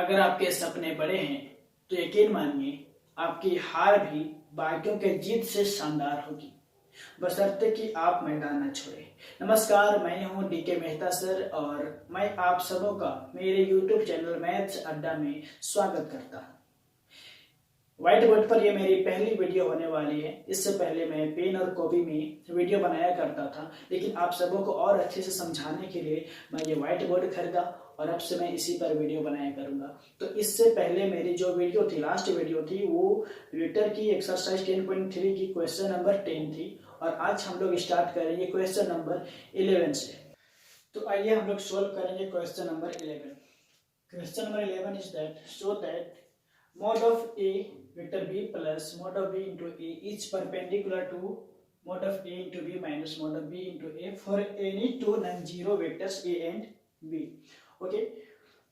अगर आपके सपने बड़े हैं तो यकीन मानिए आपकी हार भी बाकियों के जीत से शानदार होगी, बशर्ते कि आप मैदान न छोड़े। नमस्कार, मैं हूं डीके मेहता सर और मैं आप सबों का मेरे यूट्यूब चैनल मैथ्स अड्डा में स्वागत करता हूं। व्हाइट बोर्ड पर यह मेरी पहली वीडियो होने वाली है। इससे पहले मैं पेन और कॉपी में वीडियो बनाया करता था, लेकिन आप सबों को और अच्छे से समझाने के लिए मैं ये व्हाइट बोर्ड खरीदा और अब से मैं इसी पर वीडियो बनाया करूंगा। तो इससे पहले मेरी जो वीडियो थी, लास्ट वीडियो थी, वो वेक्टर की एक्सरसाइज 10.3 की क्वेश्चन नंबर 10 थी और आज हम लोग स्टार्ट करेंगे क्वेश्चन नंबर 11 से। तो आइए हम लोग सोल्व करेंगे question number 11। Question number 11 is that show that mod of A vector B plus mod of B into A is perpendicular to mod of A into B minus mod of B into A for any two non-zero vectors A and B। Okay,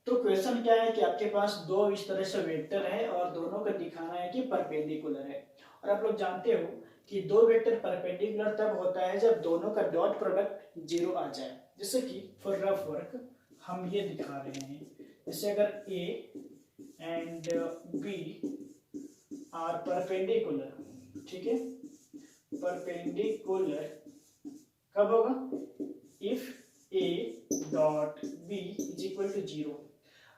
तो question क्या है कि आपके पास दो इस तरह से vector है और दोनों को दिखाना है कि परपेंडिकुलर है। और आप लोग जानते हो कि दो वेक्टर परपेंडिकुलर तब होता है जब दोनों का डॉट प्रोडक्ट जीरो आ जाए। जैसे कि फॉर रफ वर्क हम ये दिखा रहे हैं, जैसे अगर A and B are perpendicular, ठीक है, परपेंडिकुलर कब होगा? If A dot B is equal to zero.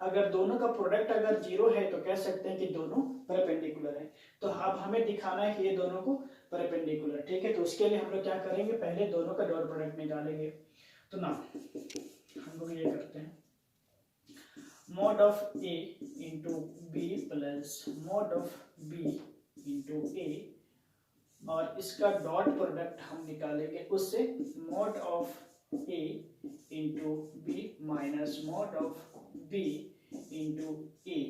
अगर दोनों का प्रोडक्ट अगर जीरो है तो कह सकते हैं कि दोनों परपेंडिकुलर है। तो अब हमें दिखाना है कि ये दोनों को परपेंडिकुलर, ठीक है। तो उसके लिए हम लोग क्या करेंगे, पहले दोनों का डॉट प्रोडक्ट निकालेंगे। तो ना हम लोग ये करते हैं, mod of A into B plus mod of B into A और इसका डॉट प्रोडक्ट हम निकालेंगे उससे mod of A into B minus mod of B into A,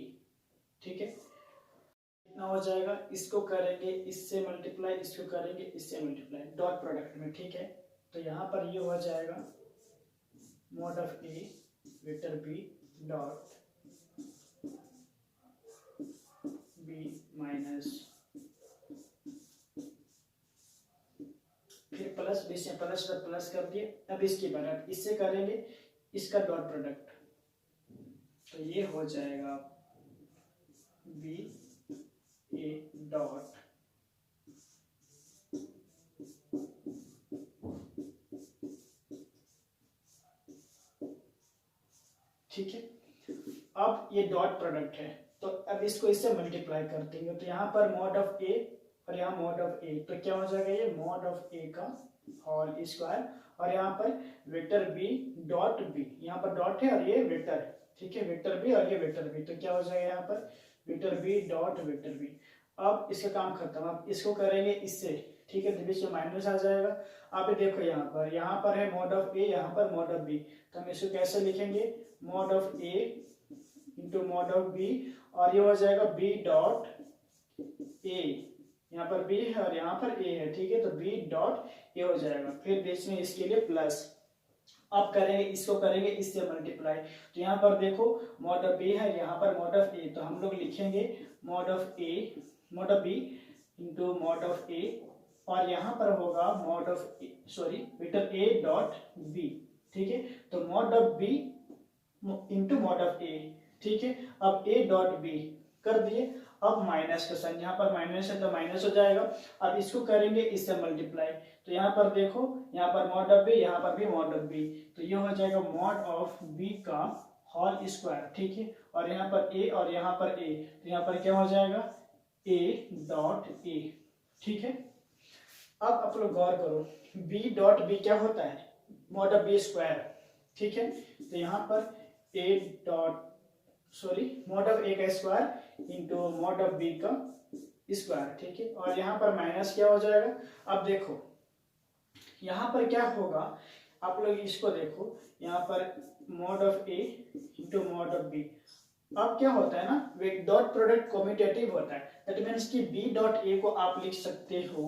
ठीक है। कितना हो जाएगा, इसको करेंगे इससे मल्टीप्लाई, इसको करेंगे इससे मल्टीप्लाई डॉट प्रोडक्ट में, ठीक है। तो यहाँ पर ये हो जाएगा mod of A vector B dot B minus, फिर प्लस बी से प्लस पर प्लस कर दिए। अब इसके बाद इससे करेंगे इसका डॉट प्रोडक्ट, तो ये हो जाएगा बी ए डॉट ठीक है। अब ये डॉट प्रोडक्ट है तो अब इसको इससे मल्टीप्लाई कर देंगे। तो यहाँ पर mod ऑफ ए और यहाँ mod ऑफ ए, तो क्या हो जाएगा, ये mod ऑफ ए का होल स्क्वायर और यहाँ पर वेक्टर बी डॉट बी, यहाँ पर डॉट है और ये वेक्टर है, ठीक है, वेक्टर बी और ये वेक्टर बी, तो क्या हो जाएगा यहाँ पर vector B dot vector B. अब इसका काम खत्म। अब इसको करेंगे इससे, ठीक है, तो बीच में माइनस आ जाएगा। अब देखो यहाँ पर है mod ऑफ ए, यहाँ पर mod ऑफ बी, तो हम इसको कैसे लिखेंगे, mod of A into mod of B और ये हो जाएगा b डॉट ए, यहाँ पर b है और यहाँ पर a है, ठीक है, तो b डॉट a हो जाएगा। फिर बीच में इसके लिए प्लस, अब करेंगे इसको करेंगे इससे मल्टीप्लाई। तो यहाँ पर देखो mod ऑफ b है, यहाँ पर mod ऑफ a, तो हम लोग लिखेंगे mod of a mod of b into mod of a और यहाँ पर होगा mod of vector a dot b, ठीक है, तो mod of b into mod of a, ठीक है। अब a डॉट b कर दिए। अब माइनस का साइन, यहाँ पर माइनस है तो माइनस हो जाएगा। अब इसको करेंगे इससे मल्टीप्लाई, तो यहाँ पर देखो यहाँ पर mod ऑफ b, यहाँ पर भी mod ऑफ b, तो ये हो जाएगा mod ऑफ b का होल स्क्वायर, ठीक है, और यहाँ पर a और यहाँ पर a, तो यहाँ पर क्या हो जाएगा a डॉट a, ठीक है। अब आप लोग गौर करो b डॉट b क्या होता है, mod ऑफ b स्क्वायर, ठीक है, तो यहाँ पर a dot mod of a का square into mod of b का स्क्वायर, ठीक है, और यहाँ पर माइनस क्या हो जाएगा। अब देखो यहाँ पर क्या होगा, आप लोग इसको देखो, यहाँ पर mod of a into mod of b, अब क्या होता है ना, डॉट प्रोडक्ट कम्यूटेटिव होता है, दैट मीन्स कि b डॉट a को आप लिख सकते हो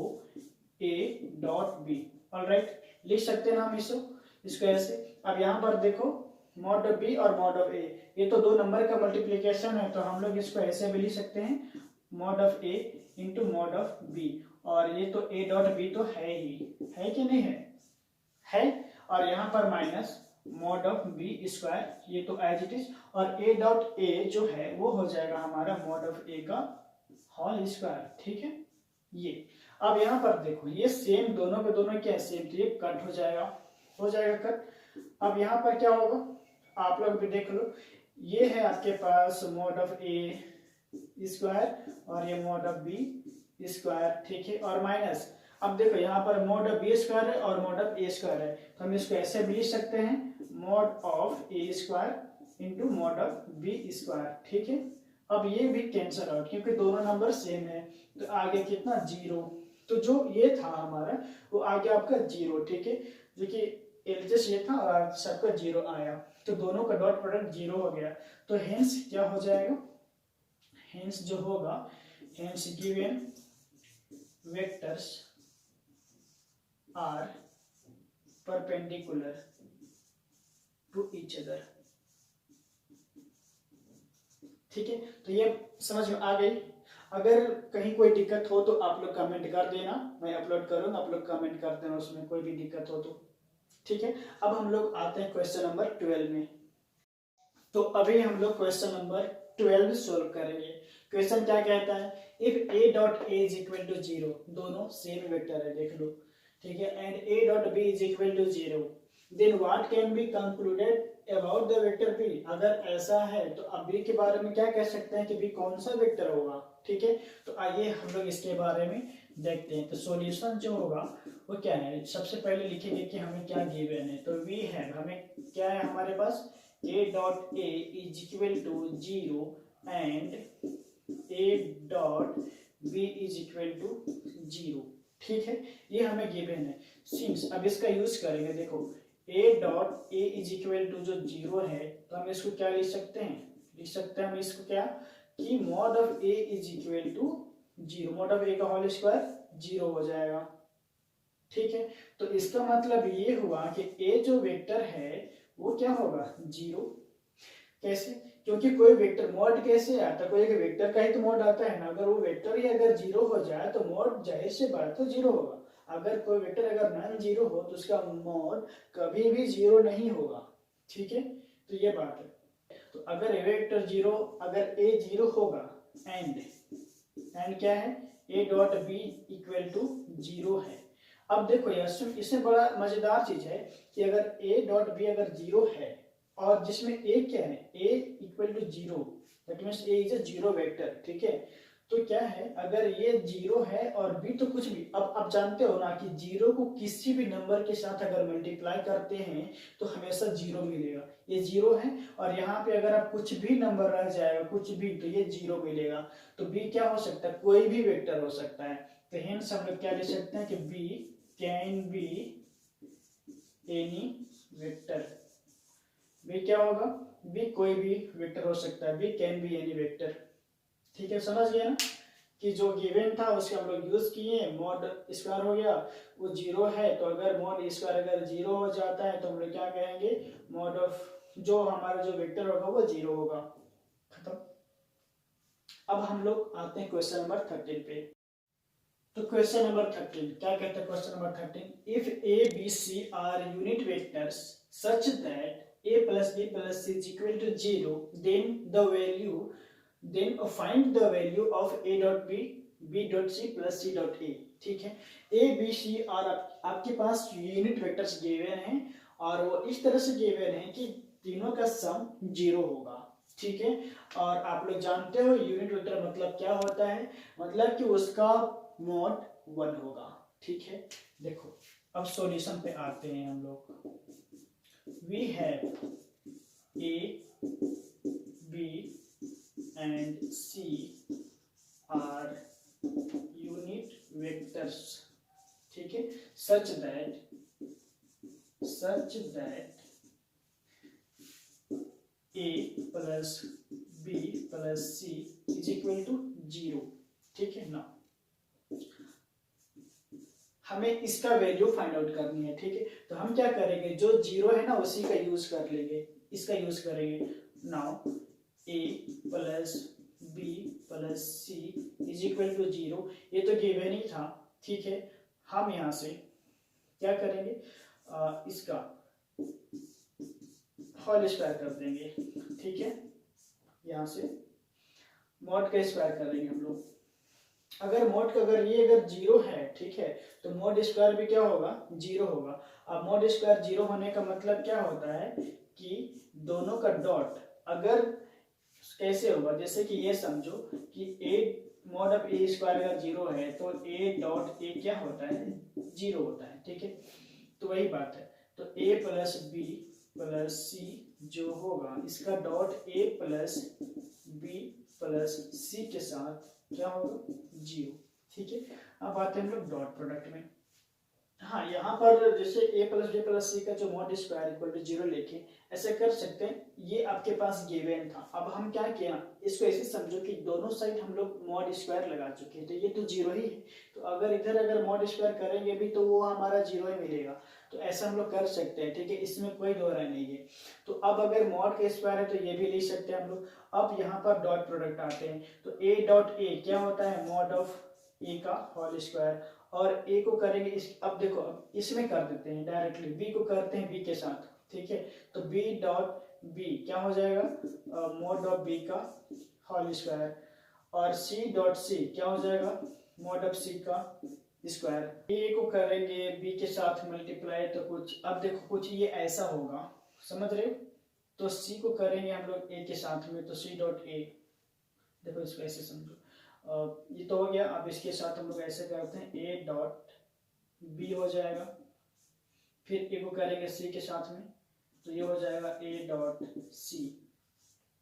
a डॉट b, ऑलराइट, लिख सकते हैं ना हम इसको ऐसे। अब यहाँ पर देखो mod ऑफ b और mod ऑफ a, ये तो दो नंबर का मल्टीप्लिकेशन है, तो हम लोग इसको ऐसे भी लिख सकते हैं mod of a into mod of b, और ये तो a डॉट b तो है ही, है कि नहीं है, है, और यहाँ पर minus mod of B square, ये तो एज इट इज, और ए डॉट ए जो है वो हो जाएगा हमारा मॉड ऑफ ए का होल स्क्वायर, ठीक है। ये अब यहाँ पर देखो ये सेम दोनों पे दोनों क्या सेम, तो ये कट हो जाएगा कट। अब यहाँ पर क्या होगा आप लोग भी देख लो, ये है आपके पास मॉड ऑफ ए स्क्वायर और ये मॉड ऑफ बी स्क्वायर, ठीक है, और माइनस, अब देखो यहाँ पर मॉड ऑफ बी स्क्वायर है और मॉड ऑफ ए स्क्वायर है, तो हम इसको ऐसे भी लिख सकते हैं mod of A square into mod of B square, ठीक है। अब ये भी कैंसल आउट क्योंकि दोनों नंबर सेम है, तो आगे कितना 0, तो जो ये था हमारा वो आगे आपका 0, ठीक है, जो कि एलजेस ये था और सबका 0 आया, तो दोनों का डॉट प्रोडक्ट 0 हो गया, तो हेंस क्या हो जाएगा, हेंस जो होगा, hence given vectors are perpendicular to each other, ठीक है। तो ये समझ में आ गई। अगर कहीं कोई दिक्कत हो तो आप लोग कमेंट कर देना, मैं अपलोड करूंगा, आप लोग कमेंट कर देना उसमें कोई भी दिक्कत हो तो, ठीक है। अब हम लोग आते हैं क्वेश्चन नंबर 12 में। तो अभी हम लोग क्वेश्चन नंबर 12 सोल्व करेंगे। क्वेश्चन क्या कहता है, if a dot a is equal to 0, दोनों सेम वेक्टर है देख लो, ठीक है, and a dot b is equal to 0, then what can be concluded about the vector b। अगर ऐसा है तो अब b के बारे में क्या कह सकते हैं कि b कौन सा वेक्टर होगा, ठीक है। तो आइए हम लोग इसके बारे में देखते हैं। तो सॉल्यूशन जो होगा वो क्या है, सबसे पहले लिखेंगे कि हमें क्या गिवन है, तो वी है हमें क्या है हमारे पास a dot a is equal to 0 and a dot b is equal to 0, ठीक है, ये हमें गिवन है। सिंस अब इसका यूज करेंगे, देखो a dot a is equal to जो 0 है, तो हम इसको क्या लिख सकते हैं हम इसको क्या कि mod of a is equal to 0, mod of a का होल स्क्वायर 0 हो जाएगा, ठीक है। तो इसका मतलब ये हुआ कि a जो वेक्टर है वो क्या होगा 0, कैसे, क्योंकि कोई वेक्टर मॉड कैसे आता है, कोई एक वेक्टर का ही तो मॉड आता है ना, अगर वो वेक्टर ही अगर 0 हो जाए तो मॉड जाहिर से बात तो 0 होगा। अगर कोई वेक्टर अगर नॉन 0 हो तो उसका मॉड कभी भी 0 नहीं होगा, ठीक है, तो ये बात है। तो अगर ए वेक्टर 0, अगर a 0 होगा एंड क्या है a dot b equal to 0 है। अब देखो यार इसमें बड़ा मजेदार चीज है कि अगर a डॉट b अगर 0 है और जिसमें a क्या है a equal to 0, that means a is a 0 vector, ठीक है। तो क्या है अगर ये 0 है और b तो कुछ भी, अब जानते हो ना कि 0 को किसी भी नंबर के साथ अगर मल्टीप्लाई करते हैं तो हमेशा 0 मिलेगा, ये 0 है और यहाँ पे अगर आप कुछ भी नंबर रह जाएगा कुछ भी तो ये 0 मिलेगा। तो b क्या हो सकता है, कोई भी वेक्टर हो सकता है। तो हेंस हम लोग क्या लिख सकते हैं कि b can be any vector, b क्या होगा, b कोई भी वेक्टर हो सकता है, b can be any vector, ठीक है। समझ गए ना कि जो गिवन था उसके हम लोग यूज किए, मॉड स्क्वायर हो गया वो 0 है, तो अगर मॉड स्क्वायर अगर 0 हो जाता है तो हम लोग क्या कहेंगे मॉड ऑफ जो हमारा जो वेक्टर होगा वो 0 होगा, खत्म। अब हम लोग आते हैं क्वेश्चन नंबर 13 पे। तो क्वेश्चन नंबर 13 क्या कहते हैं, question number 13, if a b c are unit vectors such that a plus b plus c is equal to 0, then find the value of a dot b, b dot c plus c dot a, ठीक है। a b c और आपके पास unit vectors given हैं और वो इस तरह से गिवन है कि तीनों का सम 0 होगा, ठीक है। और आप लोग जानते हो यूनिट वेक्टर मतलब क्या होता है, मतलब कि उसका मॉड 1 होगा, ठीक है। देखो अब सॉल्यूशन पे आते हैं हम लोग। We have a b and c are unit vectors, ठीक है, such that a plus b plus c is equal to 0, ठीक है ना। हमें इसका वैल्यू फाइंड आउट करनी है, ठीक है। तो हम क्या करेंगे, जो 0 है ना उसी का यूज कर लेंगे, इसका यूज करेंगे। Now a plus b plus c is equal to 0, ये तो गिवन ही था, ठीक है। हम यहाँ से क्या करेंगे इसका होल स्क्वायर कर देंगे, ठीक है। यहाँ से मॉड का स्क्वायर करेंगे हम लोग। अगर मॉड का अगर जीरो है, ठीक है, तो मॉड स्क्वायर भी क्या होगा, जीरो होगा। अब मॉड स्क्वायर जीरो होने का मतलब क्या होता है कि दोनों का डॉट अगर कैसे होगा, जैसे कि ये समझो कि A mod of A square अगर जीरो है तो ए डॉट ए क्या होता है, जीरो होता है, ठीक है। तो वही बात है, तो A plus B plus C जो होगा इसका dot A plus B plus C के साथ क्या होगा, जीरो, ठीक है। अब आते हैं हम लोग डॉट प्रोडक्ट में। हाँ, यहाँ पर जैसे a plus B plus c का जो mod square equal to zero लेके ऐसे कर सकते हैं, ये आपके पास गिवन था। अब हम क्या किया, इसको ऐसे समझो कि दोनों साइड हम लोग मॉड स्क्वायर लगा चुके हैं, तो ये तो जीरो ही है, तो अगर इधर अगर मॉड स्क्वायर करेंगे भी तो वो हमारा जीरो ही मिलेगा। तो ऐसा हम लोग कर सकते हैं, ठीक है, इसमें कोई दो राय नहीं है। तो अब अगर मॉड का स्क्वायर है तो ये भी लिख सकते हैं हम लोग। अब यहाँ पर डॉट प्रोडक्ट आते हैं, तो ए डॉट ए क्या होता है, मॉड ऑफ ए का होल स्क्वायर, और ए को करेंगे इस, अब देखो अब इसमें कर देते हैं डायरेक्टली, बी को करते हैं बी के साथ, ठीक है। तो बी डॉट बी क्या हो जाएगा, मॉड ऑफ बी का होल स्क्वायर, और सी डॉट सी क्या हो जाएगा, मॉड ऑफ सी का स्क्वायर। ए को करेंगे बी के साथ मल्टीप्लाई, तो कुछ अब देखो कुछ ये ऐसा होगा, समझ रहे हो। तो सी को करेंगे हम लोग ए के साथ में, तो सी डॉट ए, देखो इसको ऐसे समझो, ये तो हो गया। अब इसके साथ हम लोग ऐसे करते हैं, ए डॉट बी हो जाएगा, फिर ए को करेंगे सी के साथ में, तो ये हो जाएगा ए डॉट सी,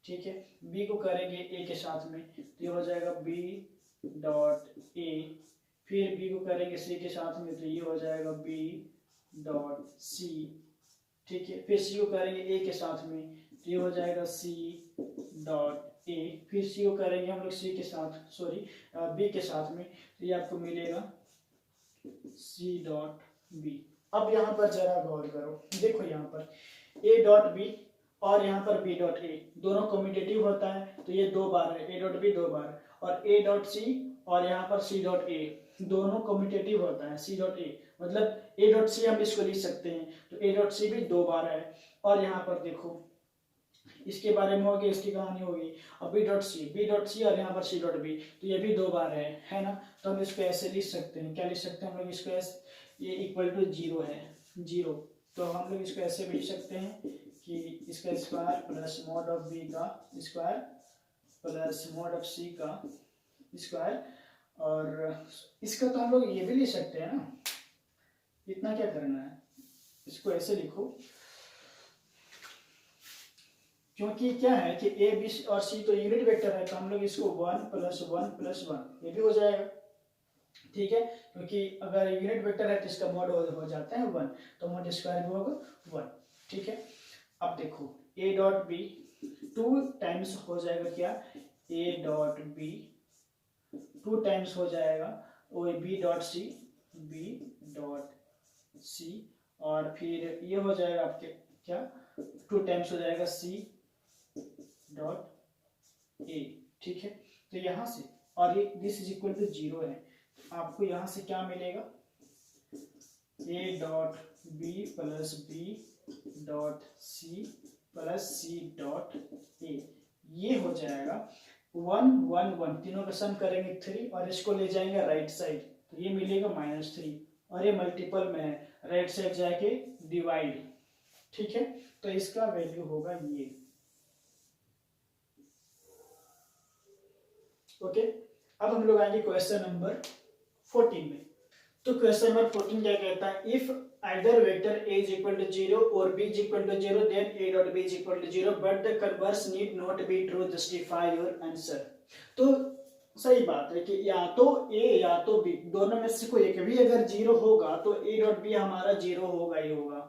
ठीक है। बी को करेंगे ए के साथ में, तो ये हो जाएगा बी डॉट ए, फिर बी को करेंगे सी के साथ में, तो ये हो जाएगा बी डॉट सी, ठीक है। फिर सी को करेंगे ए के साथ में, तो ये हो जाएगा सी डॉट ए, फिर सी को करेंगे हम लोग सी के साथ, सॉरी बी के साथ में, तो ये आपको मिलेगा सी डॉट बी। अब यहाँ पर जरा गौर करो, देखो यहाँ पर ए डॉट बी और यहाँ पर बी डॉट ए दोनों कम्यूटेटिव होता है, तो ये दो बार है, ए डॉट बी दो बार, और ए डॉट सी और यहाँ पर सी डॉट ए दोनों कम्यूटेटिव होता है, सी डॉट ए मतलब ए डॉट सी हम इसको लिख सकते हैं, तो ए डॉट सी भी दो बार है। और यहाँ पर देखो इसके बारे में होगी, इसकी कहानी होगी। अब बी डॉट सी और यहाँ पर सी डॉट बी, तो ये भी दो बार है ना। तो हम इसको ऐसे लिख सकते हैं, क्या लिख सकते हैं हम लोग इसको ऐसे, ये इक्वल टू जीरो है, जीरो, तो हम लोग इसको ऐसे भी लिख सकते हैं कि इसका square plus mod of b का square plus mod of c का स्क्वायर, और इसका तो हम लोग ये भी लिख सकते हैं ना, इतना क्या करना है, इसको ऐसे लिखो, क्योंकि क्या है कि ए बी और सी तो यूनिट वेक्टर है, तो हम लोग इसको one plus one plus one ये भी हो जाएगा, ठीक है। क्योंकि अगर यूनिट वेक्टर है तो इसका मॉड हो जाता है वन, तो मॉड स्क्वायर भी होगा वन, ठीक है। अब देखो a dot b two times हो जाएगा क्या, a dot b two times हो जाएगा वो b dot c, b dot c, और फिर ये हो जाएगा आपके क्या, टू टाइम्स हो जाएगा सी डॉट ए, ठीक है। तो यहाँ से, और ये this is equal to zero है, तो आपको यहाँ से क्या मिलेगा, a dot b plus b dot c plus c dot a, ये हो जाएगा वन वन वन, तीनों का सम करेंगे थ्री, और इसको ले जाएंगे राइट साइड, तो ये मिलेगा माइनस थ्री, और ये मल्टीपल में है, राइट साइड जाके डिवाइड, ठीक है। तो इसका वैल्यू होगा ये, ओके। अब हम लोग आएंगे क्वेश्चन नंबर 14 में। तो क्वेश्चन नंबर 14 क्या कहता है, if either vector a is equal to 0 or b is equal to 0 then a dot b is equal to 0 but the converse need not be true, justify your answer। तो सही बात है कि या तो a या तो b दोनों में से कोई एक भी अगर 0 होगा तो a डॉट b हमारा 0 होगा ही होगा,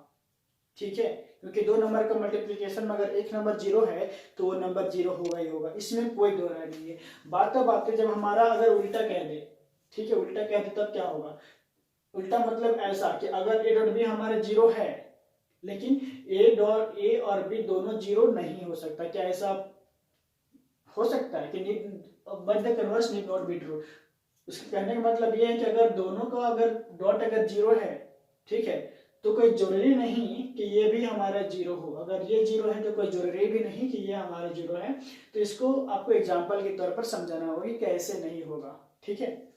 ठीक है। क्योंकि दो नंबर का मल्टीप्लिकेशन में अगर एक नंबर 0 है तो वो नंबर 0 होगा ही होगा, इसमें कोई दो राय नहीं है। बात जब हमारा अगर उल्टा कह दे, ठीक है, उल्टा कह दे तब क्या होगा, उल्टा मतलब ऐसा कि अगर ए डॉट बी हमारे 0 है लेकिन ए और बी दोनों 0 नहीं हो सकता, क्या ऐसा हो सकता है कि but the converse need not be true. उसके कहने का मतलब ये है कि अगर दोनों का अगर डॉट अगर 0 है, ठीक है, तो कोई जरूरी नहीं कि ये भी हमारा जीरो हो। अगर ये जीरो है तो कोई जरूरी भी नहीं कि ये हमारा जीरो है। तो इसको आपको एग्जाम्पल के तौर पर समझाना होगा कि कैसे नहीं होगा, ठीक है।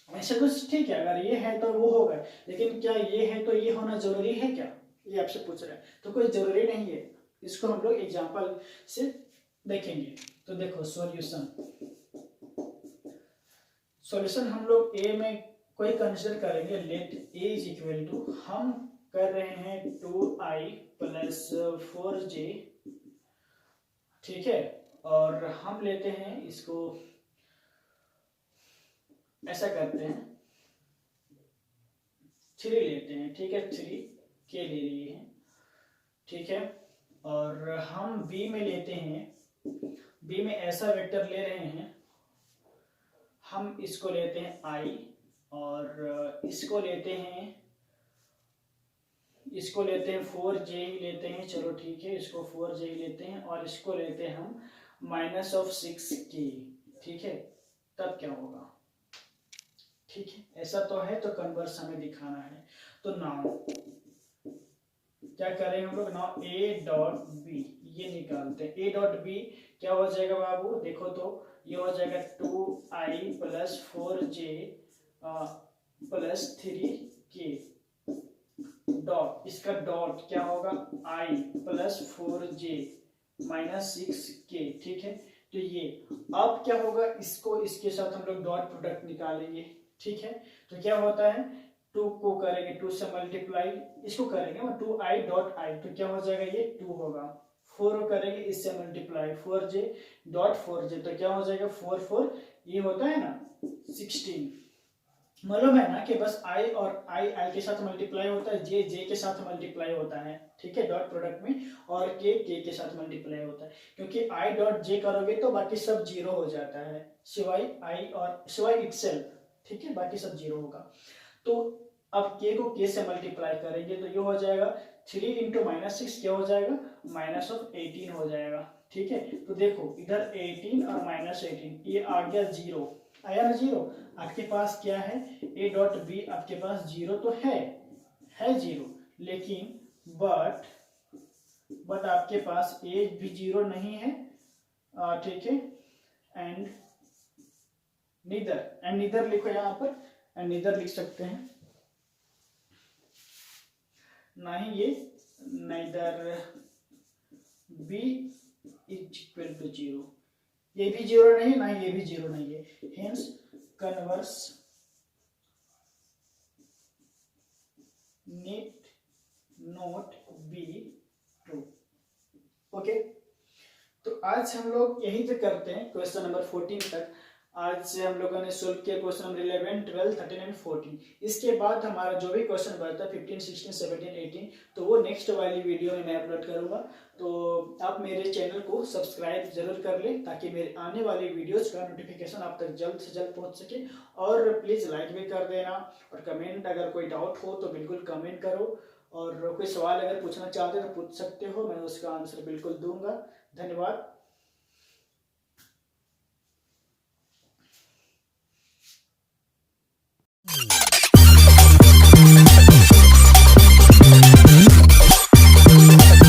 ऐसे कुछ ठीक है, अगर ये है तो वो होगा, लेकिन क्या ये है तो ये होना जरूरी है क्या, ये आपसे पूछ रहा है। तो कोई जरूरी नहीं है, इसको हम लोग एग्जाम्पल से देखेंगे। तो देखो सॉल्यूशन हम लोग ए में कोई कंसिडर करेंगे। Let a is equal to, हम कर रहे हैं 2i प्लस 4j, ठीक है। और हम लेते हैं इसको, ऐसा करते हैं 3 लेते हैं, ठीक है, 3k ले लिए हैं, ठीक है। और हम b में लेते हैं, b में ऐसा वेक्टर ले रहे हैं, हम इसको लेते हैं i, और इसको लेते हैं 4j ही लेते हैं, चलो ठीक है, इसको 4j ही लेते हैं, और इसको लेते हैं हम -6k, ठीक है। तब क्या होगा, ठीक है, ऐसा तो है, तो कन्वर्स हमें दिखाना है। तो नाउ क्या करेंगे हम लोग, नाउ a डॉट बी, ये निकालते हैं। a डॉट बी क्या हो जाएगा बाबू, देखो तो ये हो जाएगा 2i plus 4j plus 3k dot, इसका डॉट क्या होगा, i plus 4j minus 6k, ठीक है। तो ये अब क्या होगा, इसको इसके साथ हम लोग डॉट प्रोडक्ट निकालेंगे, ठीक है। तो क्या होता है, 2 को करेंगे 2 से मल्टीप्लाई, इसको करेंगे 2i डॉट i, तो क्या हो जाएगा, ये 2 होगा। 4 को करेंगे इससे मल्टीप्लाई 4j डॉट 4j, तो क्या हो जाएगा 4 4, ये होता है ना 16। मालूम है ना कि बस i और i के साथ मल्टीप्लाई होता है, j के साथ मल्टीप्लाई होता है, ठीक है, डॉट प्रोडक्ट में, और k के साथ मल्टीप्लाई होता है। क्योंकि i डॉट j करोगे तो बाकी सब जीरो हो जाता है, सिवाय i और सिवाय इटसेल्फ, ठीक है, बाकी सब जीरो होगा। तो अब k को k से मल्टीप्लाई करेंगे तो ये हो जाएगा 3 इंटू -6, क्या हो जाएगा, -18 हो जाएगा, ठीक है। तो देखो इधर 18 और -18, ये आ गया जीरो, आया ना जीरो। आपके पास क्या है, a डॉट बी आपके पास जीरो तो है जीरो, लेकिन बट आपके पास a भी जीरो नहीं है, ठीक है। एंड नीदर लिखो यहाँ पर, एंड नीदर लिख सकते हैं, ना ही ये neither b is equal to zero, ये भी जीरो नहीं, ना ये भी जीरो नहीं है, hence converse need not be true. Okay, तो आज हम लोग यहीं तक करते हैं, क्वेश्चन नंबर 14 तक। आज से हम लोगों ने सोल्व किया क्वेश्चन नंबर 11, 12, 13 एंड 14। इसके बाद हमारा जो भी क्वेश्चन बचा 15, 16, 17, 18, तो वो नेक्स्ट वाली वीडियो में मैं अपलोड करूंगा। तो आप मेरे चैनल को सब्सक्राइब जरूर कर लें, ताकि मेरे आने वाली वीडियोस का नोटिफिकेशन आप तक जल्द से जल्द पहुंच सके। और प्लीज़ लाइक भी कर देना, और कमेंट, अगर कोई डाउट हो तो बिल्कुल कमेंट करो, और कोई सवाल अगर पूछना चाहते हो तो पूछ सकते हो, मैं उसका आंसर बिल्कुल दूंगा। धन्यवाद।